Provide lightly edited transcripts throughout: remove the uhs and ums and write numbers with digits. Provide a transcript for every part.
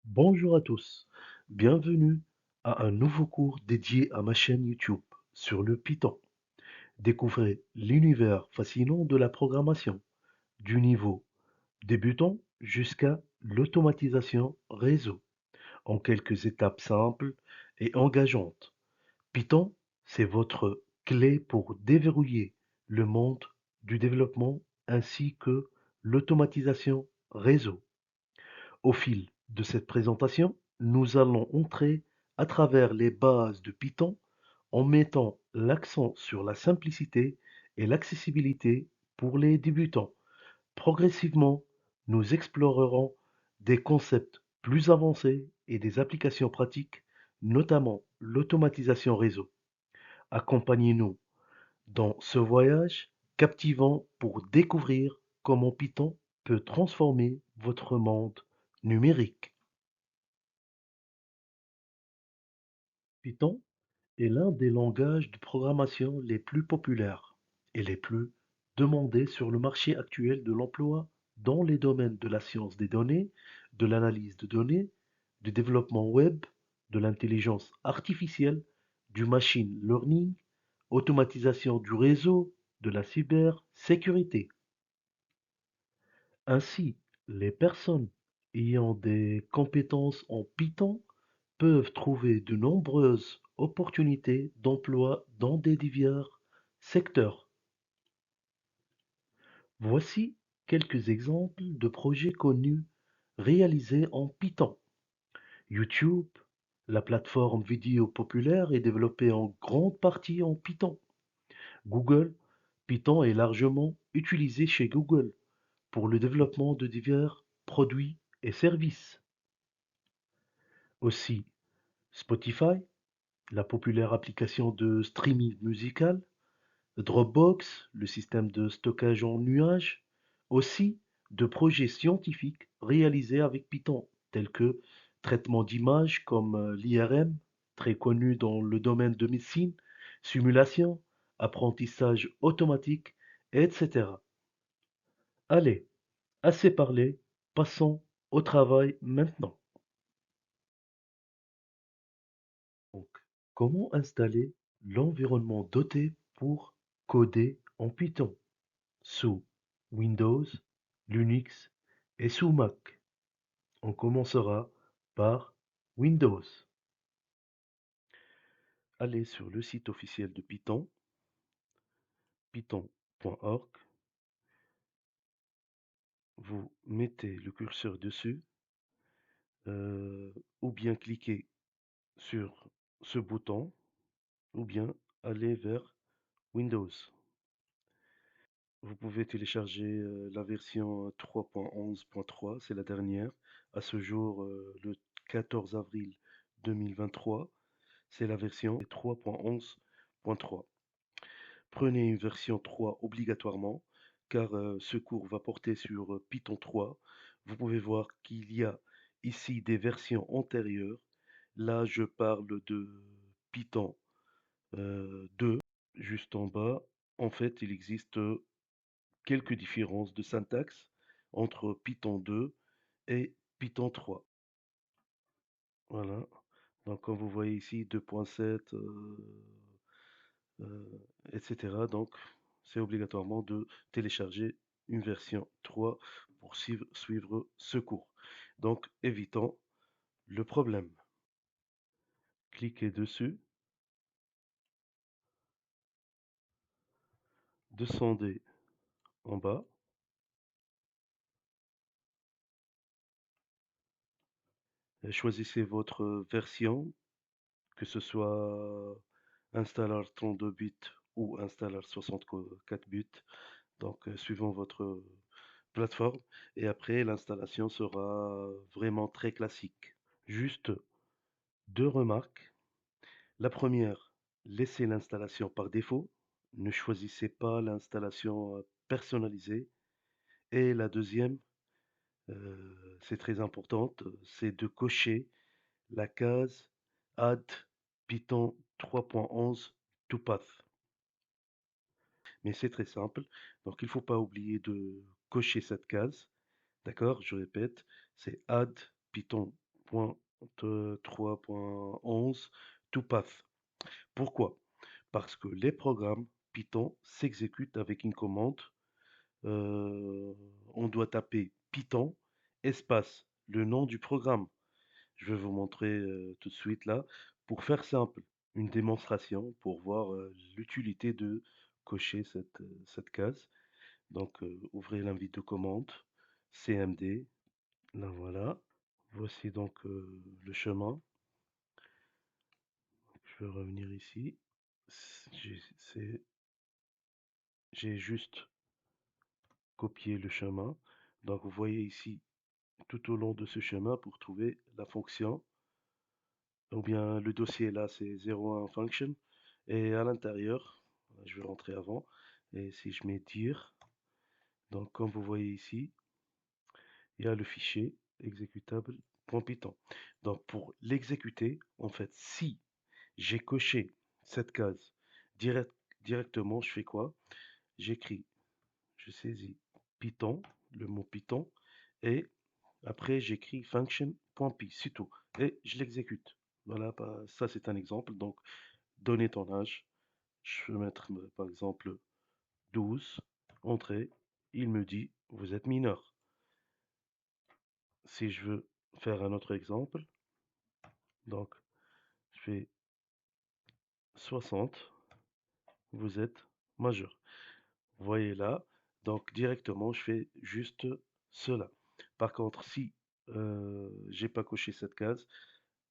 Bonjour à tous, bienvenue à un nouveau cours dédié à ma chaîne YouTube sur le Python. Découvrez l'univers fascinant de la programmation, du niveau débutant jusqu'à l'automatisation réseau, en quelques étapes simples et engageantes. Python, c'est votre clé pour déverrouiller le monde du développement ainsi que l'automatisation réseau. Au fil de cette présentation, nous allons entrer à travers les bases de Python en mettant l'accent sur la simplicité et l'accessibilité pour les débutants. Progressivement, nous explorerons des concepts plus avancés et des applications pratiques, notamment l'automatisation réseau. Accompagnez-nous dans ce voyage captivant pour découvrir comment Python peut transformer votre monde numérique. Python est l'un des langages de programmation les plus populaires et les plus demandés sur le marché actuel de l'emploi dans les domaines de la science des données, de l'analyse de données, du développement web, de l'intelligence artificielle, du machine learning, automatisation du réseau, de la cybersécurité. Ainsi, les personnes ayant des compétences en Python peuvent trouver de nombreuses opportunités d'emploi dans des divers secteurs. Voici quelques exemples de projets connus réalisés en Python. YouTube, la plateforme vidéo populaire, est développée en grande partie en Python. Google, Python est largement utilisé chez Google pour le développement de divers produits et services. Aussi, Spotify, la populaire application de streaming musical, Dropbox, le système de stockage en nuage, aussi de projets scientifiques réalisés avec Python, tels que traitement d'images comme l'IRM, très connu dans le domaine de médecine, simulation, apprentissage automatique, etc. Allez, assez parlé, passons au travail maintenant. Donc, comment installer l'environnement doté pour coder en Python sous Windows, Linux et sous Mac? On commencera par Windows. Allez sur le site officiel de Python, python.org. Vous mettez le curseur dessus euh, ou bien cliquez sur ce bouton ou bien aller vers Windows. Vous pouvez télécharger la version 3.11.3, c'est la dernière. À ce jour, le 14 avril 2023, c'est la version 3.11.3. Prenez une version 3 obligatoirement, car ce cours va porter sur Python 3. Vous pouvez voir qu'il y a ici des versions antérieures. Là, je parle de Python 2, juste en bas. En fait, il existe quelques différences de syntaxe entre Python 2 et Python 3. Voilà. Donc, comme vous voyez ici, 2.7, etc. Donc, c'est obligatoirement de télécharger une version 3 pour suivre ce cours. Donc, évitons le problème. Cliquez dessus, descendez en bas, et choisissez votre version, que ce soit installer 32 bits ou installer 64 bits, donc suivant votre plateforme. Et après, l'installation sera vraiment très classique. Juste deux remarques. La première, laissez l'installation par défaut. Ne choisissez pas l'installation personnalisée. Et la deuxième, c'est très importante, c'est de cocher la case Add Python 3.11 to Path. Mais c'est très simple, donc il ne faut pas oublier de cocher cette case. D'accord? Je répète, c'est Add Python 3.11 toPath. Pourquoi? Parce que les programmes Python s'exécutent avec une commande. euh, on doit taper Python, espace, le nom du programme. Je vais vous montrer tout de suite là, pour faire simple, une démonstration pour voir l'utilité de cocher cette case. Donc, ouvrez l'invite de commande, CMD, là voilà. Voici donc le chemin. Je vais revenir ici. J'ai juste copié le chemin. Donc, vous voyez ici, tout au long de ce chemin, pour trouver la fonction, ou bien le dossier là, c'est 01 function. Et à l'intérieur, je vais rentrer avant. Et si je mets dire, donc comme vous voyez ici, il y a le fichier exécutable.python. Donc pour l'exécuter, en fait, si j'ai coché cette case direct- directement, je fais quoi? J'écris, je saisis Python, le mot Python, et après j'écris function.py, c'est tout. Et je l'exécute. Voilà, bah, ça c'est un exemple. Donc, donner ton âge, je peux mettre par exemple 12, entrée, il me dit vous êtes mineur. Si je veux faire un autre exemple, donc je fais 60, vous êtes majeur. Vous voyez là, donc directement je fais juste cela. Par contre, si j'ai pas coché cette case,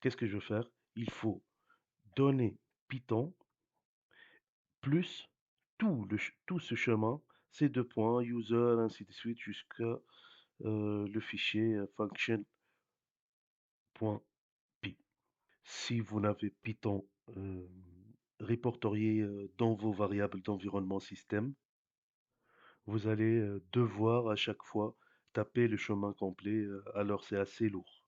qu'est-ce que je veux faire? Il faut donner Python plus tout ce chemin, ces deux points, user, ainsi de suite, jusqu'à le fichier function.py. Si vous n'avez Python répertorié dans vos variables d'environnement système, vous allez devoir à chaque fois taper le chemin complet, alors c'est assez lourd.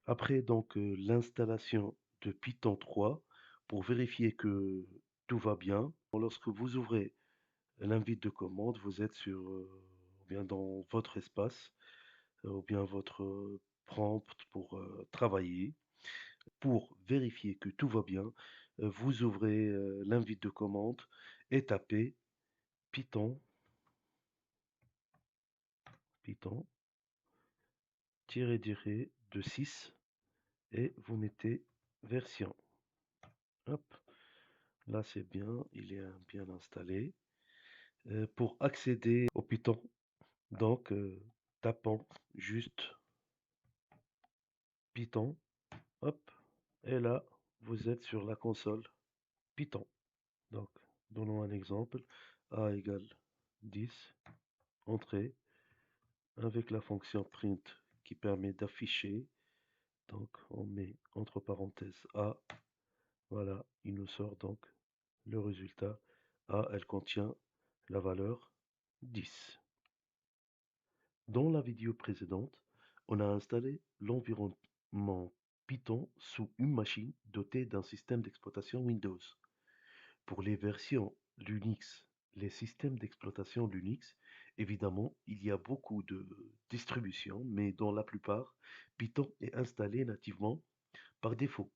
Après donc l'installation de Python 3, pour vérifier que tout va bien, lorsque vous ouvrez l'invite de commande, vous êtes sur, ou bien dans votre espace, ou bien votre prompt pour travailler. Pour vérifier que tout va bien, vous ouvrez l'invite de commande et tapez Python, Python, de 6 et vous mettez version. Hop, là c'est bien, il est bien installé. Pour accéder au Python, donc tapons juste Python, hop, et là vous êtes sur la console Python. Donc, donnons un exemple, A égale 10, entrée, avec la fonction print qui permet d'afficher. Donc, on met entre parenthèses A. Voilà, il nous sort donc le résultat. A, elle contient la valeur 10. Dans la vidéo précédente, on a installé l'environnement Python sous une machine dotée d'un système d'exploitation Windows. Pour les versions Linux, les systèmes d'exploitation Linux, évidemment, il y a beaucoup de distributions, mais dans la plupart, Python est installé nativement par défaut.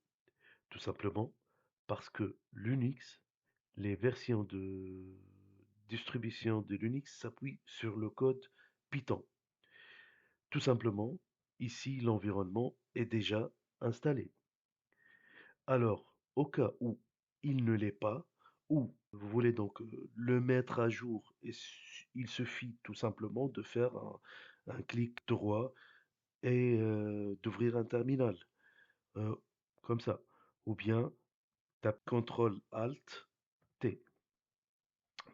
Tout simplement parce que Linux, les versions de distribution de Linux s'appuient sur le code Python. Tout simplement, ici, l'environnement est déjà installé. Alors, au cas où il ne l'est pas, ou vous voulez donc le mettre à jour, il suffit tout simplement de faire un clic droit et d'ouvrir un terminal, euh, comme ça. Ou bien tape CTRL ALT T.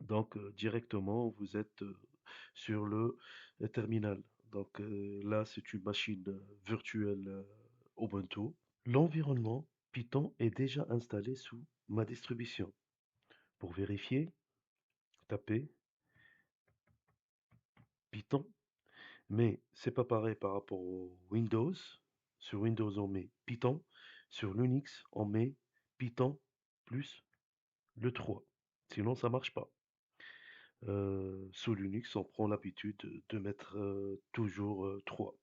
Donc directement, vous êtes sur le terminal. Donc là, c'est une machine virtuelle Ubuntu. L'environnement Python est déjà installé sous ma distribution. Pour vérifier, tapez Python, mais c'est pas pareil par rapport au Windows. Sur Windows, on met Python. Sur Linux, on met Python plus le 3. Sinon, ça marche pas. Sous Linux, on prend l'habitude de mettre toujours 3.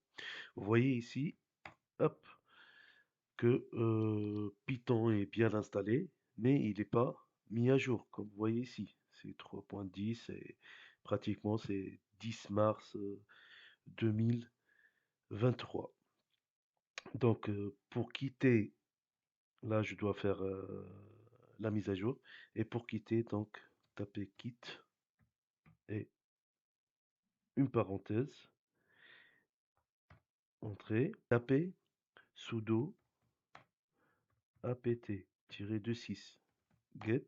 Vous voyez ici, hop, que Python est bien installé, mais il n'est pas mis à jour, comme vous voyez ici. C'est 3.10 et pratiquement c'est 10 mars 2023. Donc pour quitter, là je dois faire la mise à jour. Et pour quitter, donc tapez quitte et une parenthèse, entrée, tapez sudo apt-26 get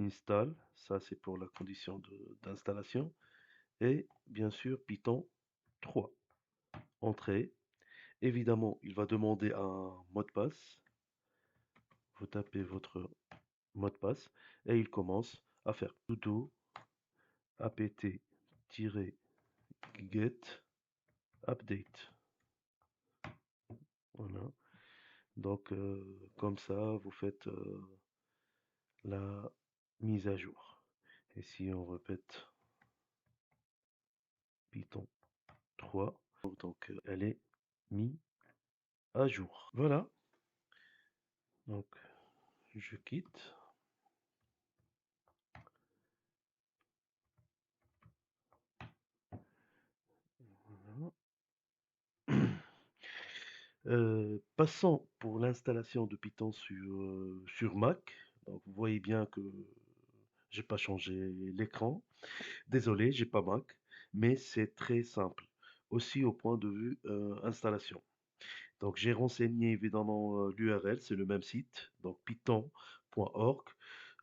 install, ça c'est pour la condition d'installation, et bien sûr Python 3. Entrée, évidemment il va demander un mot de passe, vous tapez votre mot de passe et il commence à faire sudo apt-get update. Voilà. Donc comme ça vous faites la mise à jour. Et si on répète Python 3, donc elle est mise à jour. Voilà, donc je quitte. Voilà. Passons pour l'installation de Python sur Mac. Donc, vous voyez bien que j'ai pas changé l'écran. Désolé, j'ai pas Mac, mais c'est très simple. Aussi au point de vue installation. Donc j'ai renseigné évidemment l'URL, c'est le même site, donc python.org.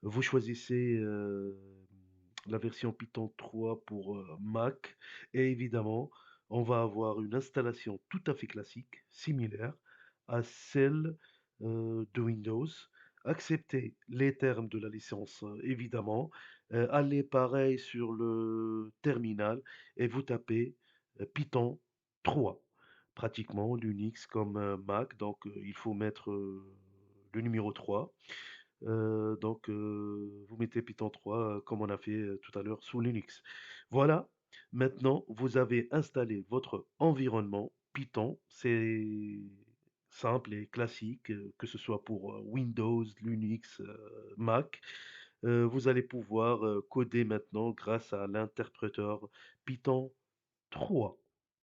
Vous choisissez la version Python 3 pour Mac et évidemment, on va avoir une installation tout à fait classique, similaire à celle de Windows. Acceptez les termes de la licence, évidemment. Allez pareil sur le terminal et vous tapez Python 3 pratiquement l'Unix comme Mac, donc il faut mettre le numéro 3. Donc vous mettez Python 3 comme on a fait tout à l'heure sous Linux. Voilà, maintenant vous avez installé votre environnement Python. C'est simple et classique, que ce soit pour Windows, Linux, Mac. Vous allez pouvoir coder maintenant grâce à l'interpréteur Python 3.